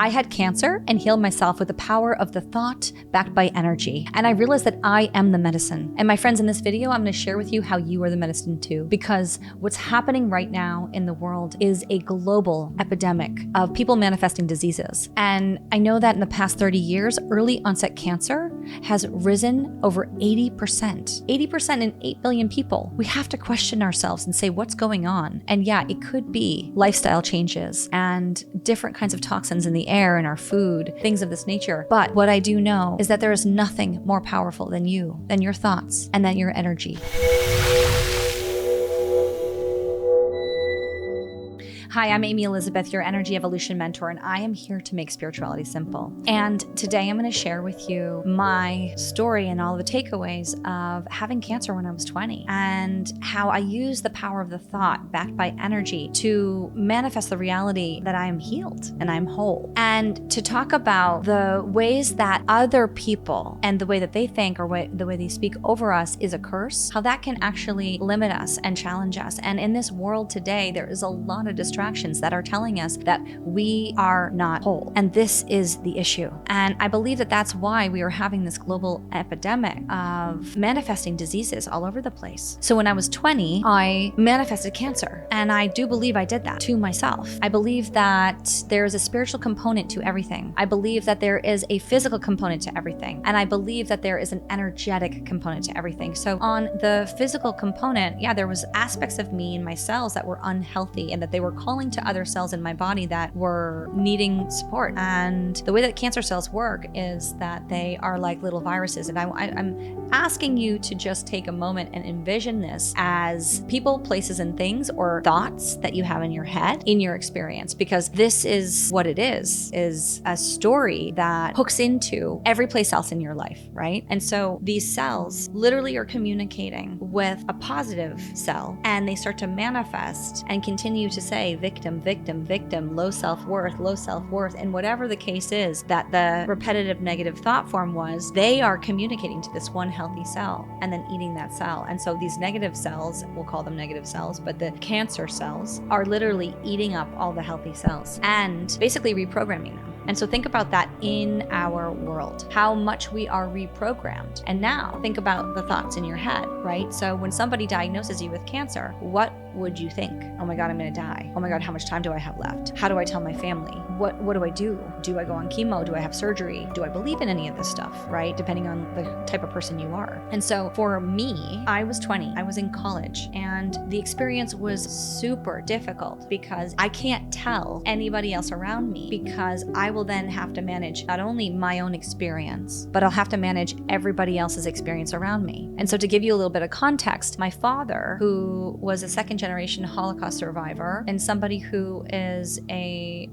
I had cancer and healed myself with the power of the thought backed by energy. And I realized that I am the medicine. And my friends, in this video, I'm going to share with you how you are the medicine too, because what's happening right now in the world is a global epidemic of people manifesting diseases. And I know that in the past 30 years, early onset cancer has risen over 80%. 80% in 8 billion people. We have to question ourselves and say, what's going on? And yeah, it could be lifestyle changes and different kinds of toxins in the air, in our food, things of this nature. But what I do know is that there is nothing more powerful than you, than your thoughts, and than your energy. Hi, I'm Amy Elizabeth, your energy evolution mentor, and I am here to make spirituality simple. And today I'm going to share with you my story and all the takeaways of having cancer when I was 20 and how I use the power of the thought backed by energy to manifest the reality that I am healed and I'm whole. And to talk about the ways that other people and the way that they think or the way they speak over us is a curse, how that can actually limit us and challenge us. And in this world today, there is a lot of distractions that are telling us that we are not whole. And this is the issue. And I believe that that's why we are having this global epidemic of manifesting diseases all over the place. So when I was 20, I manifested cancer. And I do believe I did that to myself. I believe that there is a spiritual component to everything. I believe that there is a physical component to everything. And I believe that there is an energetic component to everything. So on the physical component, yeah, there was aspects of me and my cells that were unhealthy and that they were calling to other cells in my body that were needing support. And the way that cancer cells work is that they are like little viruses. And I'm asking you to just take a moment and envision this as people, places, and things or thoughts that you have in your head, in your experience, because this is what it is a story that hooks into every place else in your life, right? And so these cells literally are communicating with a positive cell, and they start to manifest and continue to say, victim, victim, victim, low self-worth, and whatever the case is that the repetitive negative thought form was, they are communicating to this one healthy cell and then eating that cell. And so these negative cells, we'll call them negative cells, but the cancer cells are literally eating up all the healthy cells and basically reprogramming them. And so think about that in our world, how much we are reprogrammed. And now think about the thoughts in your head, right? So when somebody diagnoses you with cancer, what would you think? Oh my God, I'm gonna die. Oh my God, how much time do I have left? How do I tell my family? What do I do? Do I go on chemo? Do I have surgery? Do I believe in any of this stuff, right? Depending on the type of person you are. And so for me, I was 20, I was in college, and the experience was super difficult because I can't tell anybody else around me, because I will then have to manage not only my own experience, but I'll have to manage everybody else's experience around me. And so to give you a little bit of context, my father, who was a second-generation Holocaust survivor and somebody who is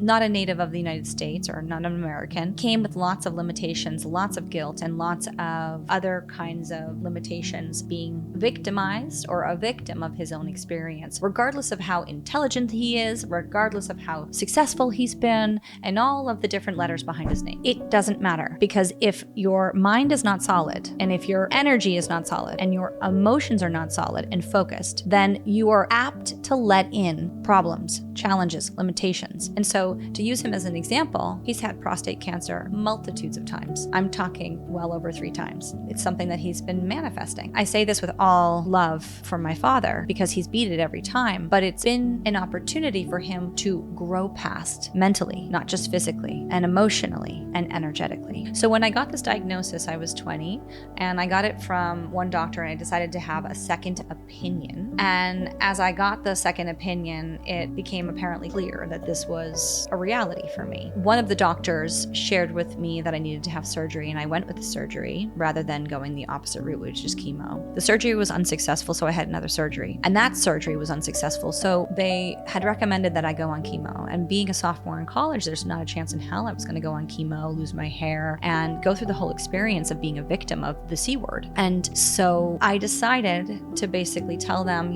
not a native of the United States or not an American, came with lots of limitations, lots of guilt, and lots of other kinds of limitations, being victimized or a victim of his own experience, regardless of how intelligent he is, regardless of how successful he's been, and all of the different letters behind his name. It doesn't matter, because if your mind is not solid, and if your energy is not solid, and your emotions are not solid and focused, then you are apt to let in problems, challenges, limitations. And so to use him as an example, he's had prostate cancer multitudes of times. I'm talking well over 3 times. It's something that he's been manifesting. I say this with all love for my father because he's beat it every time, but it's been an opportunity for him to grow past mentally, not just physically, and emotionally and energetically. So when I got this diagnosis, I was 20, and I got it from one doctor, and I decided to have a second opinion. And as I got the second opinion, it became apparently clear that this was a reality for me. One of the doctors shared with me that I needed to have surgery, and I went with the surgery rather than going the opposite route, which is chemo. The surgery was unsuccessful, so I had another surgery. And that surgery was unsuccessful, so they had recommended that I go on chemo. And being a sophomore in college, there's not a chance in hell I was gonna go on chemo, lose my hair, and go through the whole experience of being a victim of the C word. And so I decided to basically tell them,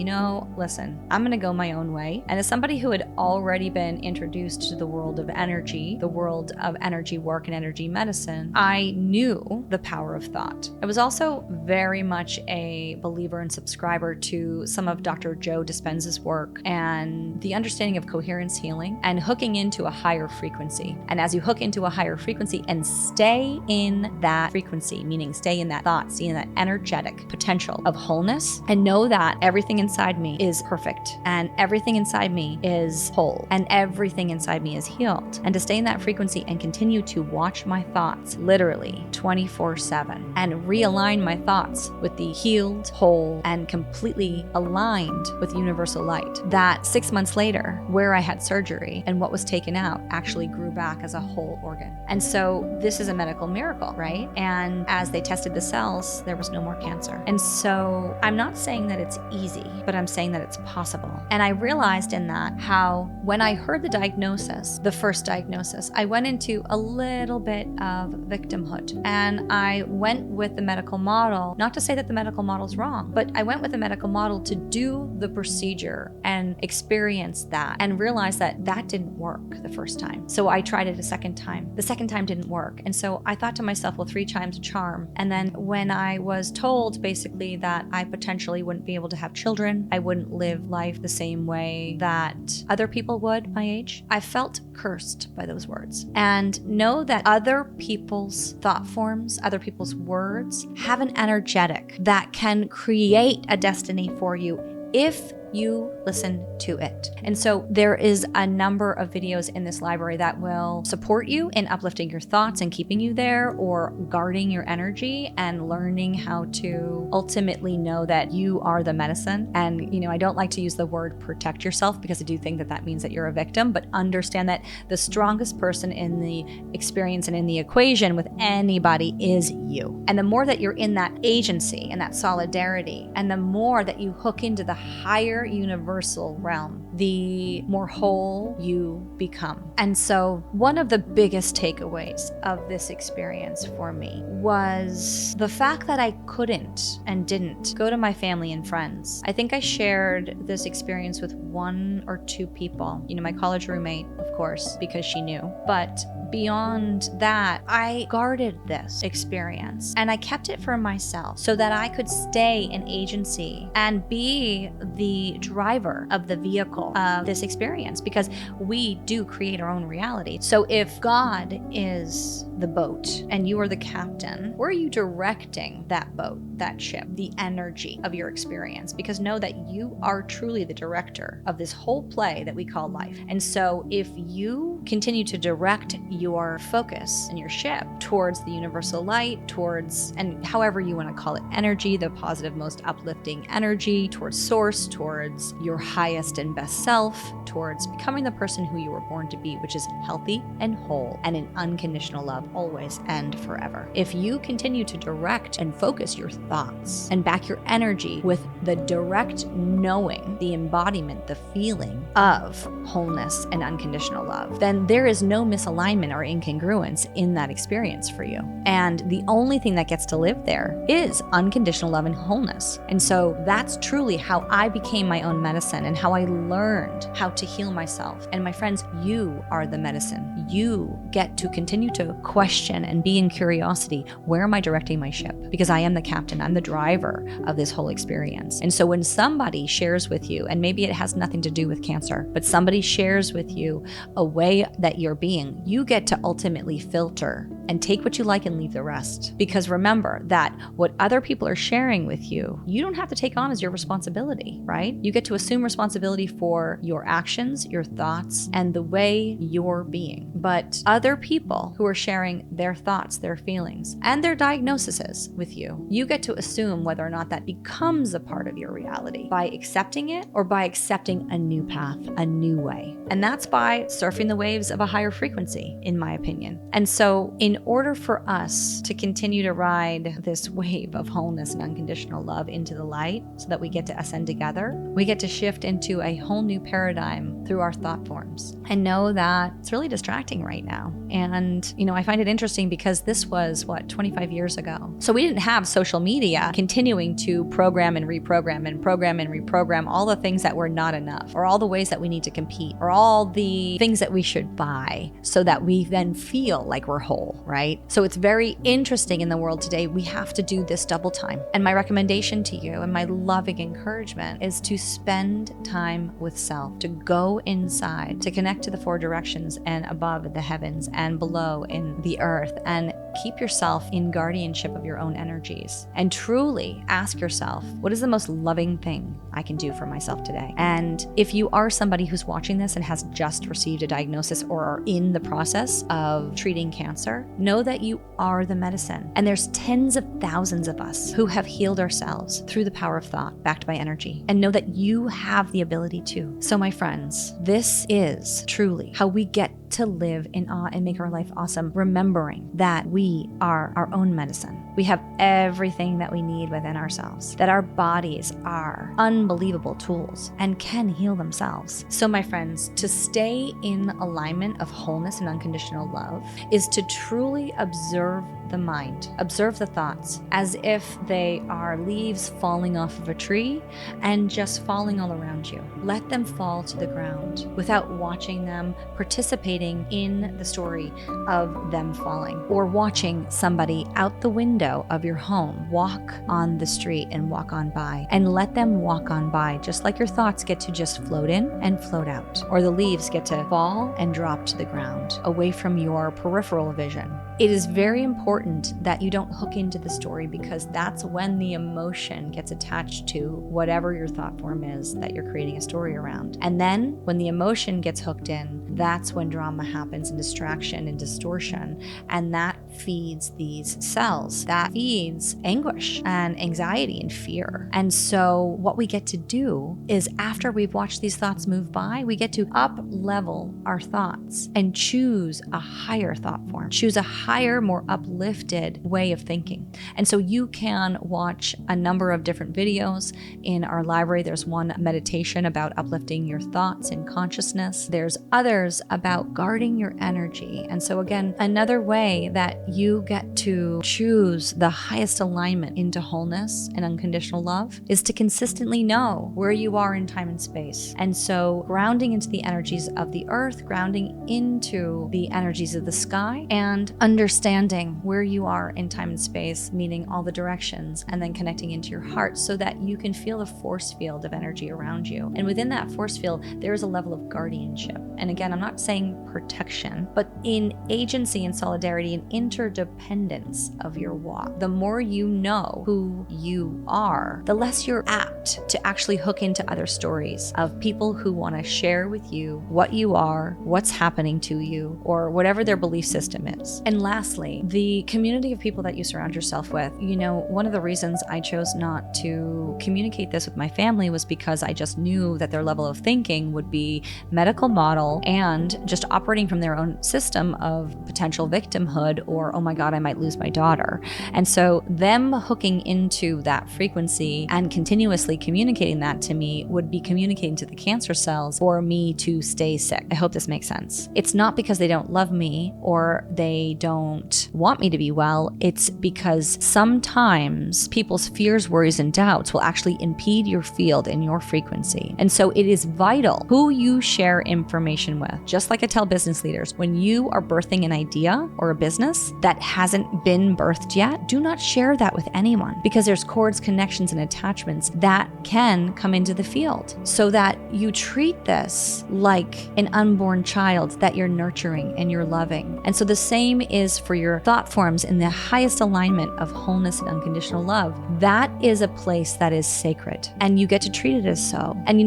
listen, listen, I'm gonna go my own way. And as somebody who had already been introduced to the world of energy, the world of energy work and energy medicine, I knew the power of thought. I was also very much a believer and subscriber to some of Dr. Joe Dispenza's work and the understanding of coherence healing and hooking into a higher frequency. And as you hook into a higher frequency and stay in that frequency, meaning stay in that thought, stay in that energetic potential of wholeness, and know that everything inside me is perfect and everything inside me is whole and everything inside me is healed. And to stay in that frequency and continue to watch my thoughts literally 24/7 and realign my thoughts with the healed, whole, and completely aligned with universal light. That 6 months later, where I had surgery and what was taken out actually grew back as a whole organ. And so this is a medical miracle, right? And as they tested the cells, there was no more cancer. And so I'm not saying that it's easy, but I'm saying that it's possible. And I realized in that how when I heard the diagnosis, the first diagnosis, I went into a little bit of victimhood. And I went with the medical model, not to say that the medical model's wrong, but I went with the medical model to do the procedure and experience that and realize that that didn't work the first time. So I tried it a second time. The second time didn't work. And so I thought to myself, well, 3 times a charm. And then when I was told basically that I potentially wouldn't be able to have children, I wouldn't live life the same way that other people would my age, I felt cursed by those words. And know that other people's thought forms, other people's words have an energetic that can create a destiny for you if you listen to it. And so there is a number of videos in this library that will support you in uplifting your thoughts and keeping you there, or guarding your energy and learning how to ultimately know that you are the medicine. And, I don't like to use the word protect yourself because I do think that that means that you're a victim, but understand that the strongest person in the experience and in the equation with anybody is you. And the more that you're in that agency and that solidarity, and the more that you hook into the higher universal realm, the more whole you become. And so one of the biggest takeaways of this experience for me was the fact that I couldn't and didn't go to my family and friends. I think I shared this experience with 1 or 2 people, my college roommate, of course, because she knew. But beyond that, I guarded this experience and I kept it for myself so that I could stay in agency and be the driver of the vehicle of this experience, because we do create our own reality. So if God is the boat and you are the captain, where are you directing that boat, that ship, the energy of your experience? Because know that you are truly the director of this whole play that we call life. And so if you continue to direct your focus and your ship towards the universal light, towards, and however you want to call it, energy, the positive, most uplifting energy, towards source, towards your highest and best self, towards becoming the person who you were born to be, which is healthy and whole and in unconditional love always and forever. If you continue to direct and focus your thoughts and back your energy with the direct knowing, the embodiment, the feeling of wholeness and unconditional love, then there is no misalignment or incongruence in that experience for you. And the only thing that gets to live there is unconditional love and wholeness. And so that's truly how I became my own medicine and how I learned how to heal myself. And my friends, you are the medicine. You get to continue to question and be in curiosity. Where am I directing my ship? Because I am the captain. I'm the driver of this whole experience. And so when somebody shares with you, and maybe it has nothing to do with cancer, but somebody shares with you a way that you're being, you get to ultimately filter and take what you like and leave the rest. Because remember that what other people are sharing with you, you don't have to take on as your responsibility, right? You get to assume responsibility for your actions, your thoughts, and the way you're being. But other people who are sharing their thoughts, their feelings, and their diagnoses with you, you get to assume whether or not that becomes a part of your reality by accepting it or by accepting a new path, a new way. And that's by surfing the waves of a higher frequency, in my opinion. And so in order for us to continue to ride this wave of wholeness and unconditional love into the light so that we get to ascend together, we get to shift into a whole new paradigm through our thought forms. And know that it's really distracting connecting right now. And, I find it interesting because this was 25 years ago. So we didn't have social media continuing to program and reprogram all the things that were not enough, or all the ways that we need to compete, or all the things that we should buy so that we then feel like we're whole, right? So it's very interesting in the world today. We have to do this double time. And my recommendation to you and my loving encouragement is to spend time with self, to go inside, to connect to the four directions and above in the heavens and below in the earth, and keep yourself in guardianship of your own energies. And truly ask yourself, what is the most loving thing I can do for myself today? And if you are somebody who's watching this and has just received a diagnosis or are in the process of treating cancer, know that you are the medicine. And there's tens of thousands of us who have healed ourselves through the power of thought, backed by energy. And know that you have the ability to. So my friends, this is truly how we get to live in awe and make our life awesome, remembering that we are our own medicine. We have everything that we need within ourselves, that our bodies are unbelievable tools and can heal themselves. So my friends, to stay in alignment of wholeness and unconditional love is to truly observe the mind, observe the thoughts as if they are leaves falling off of a tree and just falling all around you. Let them fall to the ground without watching them, participating in the story of them falling, or watching somebody out the window of your home walk on the street and walk on by, and let them walk on by, just like your thoughts get to just float in and float out, or the leaves get to fall and drop to the ground away from your peripheral vision. It is very important that you don't hook into the story, because that's when the emotion gets attached to whatever your thought form is that you're creating a story around. And then when the emotion gets hooked in, that's when drama happens, and distraction and distortion, and that feeds these cells, that feeds anguish and anxiety and fear. And so what we get to do is, after we've watched these thoughts move by, we get to up level our thoughts and choose a higher thought form, choose a higher, more uplifted way of thinking. And so you can watch a number of different videos in our library. There's one meditation about uplifting your thoughts and consciousness. There's others about guarding your energy. And so again, another way that you get to choose the highest alignment into wholeness and unconditional love is to consistently know where you are in time and space. And so grounding into the energies of the earth, grounding into the energies of the sky, and understanding where you are in time and space, meaning all the directions, and then connecting into your heart so that you can feel the force field of energy around you. And within that force field, there is a level of guardianship. And again, I'm not saying protection, but in agency and solidarity and interdependence of your walk. The more you know who you are, the less you're apt to actually hook into other stories of people who want to share with you what you are, what's happening to you, or whatever their belief system is. And lastly, the community of people that you surround yourself with. One of the reasons I chose not to communicate this with my family was because I just knew that their level of thinking would be medical model and just operating from their own system of potential victimhood, or, oh my God, I might lose my daughter. And so them hooking into that frequency and continuously communicating that to me would be communicating to the cancer cells for me to stay sick. I hope this makes sense. It's not because they don't love me or they don't want me to be well. It's because sometimes people's fears, worries, and doubts will actually impede your field and your frequency. And so it is vital who you share information with. Just like I tell business leaders, when you are birthing an idea or a business that hasn't been birthed yet, do not share that with anyone, because there's cords, connections, and attachments that can come into the field, so that you treat this like an unborn child that you're nurturing and you're loving. And so the same is for your thought forms in the highest alignment of wholeness and unconditional love. That is a place that is sacred, and you get to treat it as so. And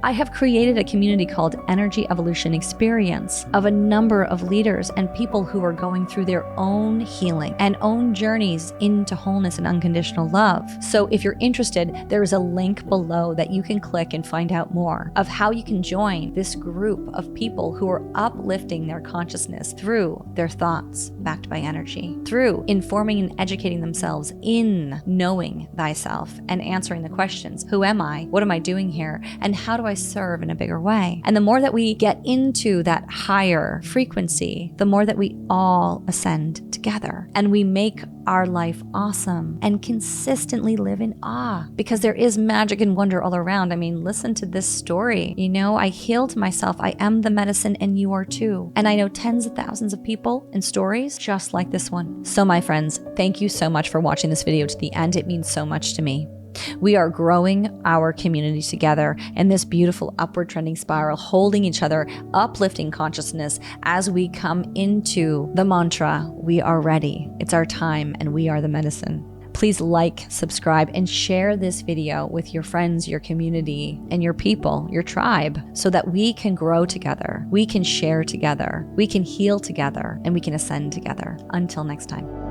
I have created a community called Energy Evolution Experience of a number of leaders and people who are going through their own own healing and own journeys into wholeness and unconditional love. So if you're interested, there is a link below that you can click and find out more of how you can join this group of people who are uplifting their consciousness through their thoughts backed by energy, through informing and educating themselves in knowing thyself and answering the questions: who am I? What am I doing here? And how do I serve in a bigger way? And the more that we get into that higher frequency, the more that we all ascend together and we make our life awesome and consistently live in awe, because there is magic and wonder all around. I mean, listen to this story. You know, I healed myself. I am the medicine, and you are too. And I know tens of thousands of people and stories just like this one. So my friends, thank you so much for watching this video to the end. It means so much to me. We are growing our community together in this beautiful upward trending spiral, holding each other, uplifting consciousness as we come into the mantra, we are ready. It's our time and we are the medicine. Please like, subscribe, and share this video with your friends, your community, and your people, your tribe, so that we can grow together, we can share together, we can heal together, and we can ascend together. Until next time.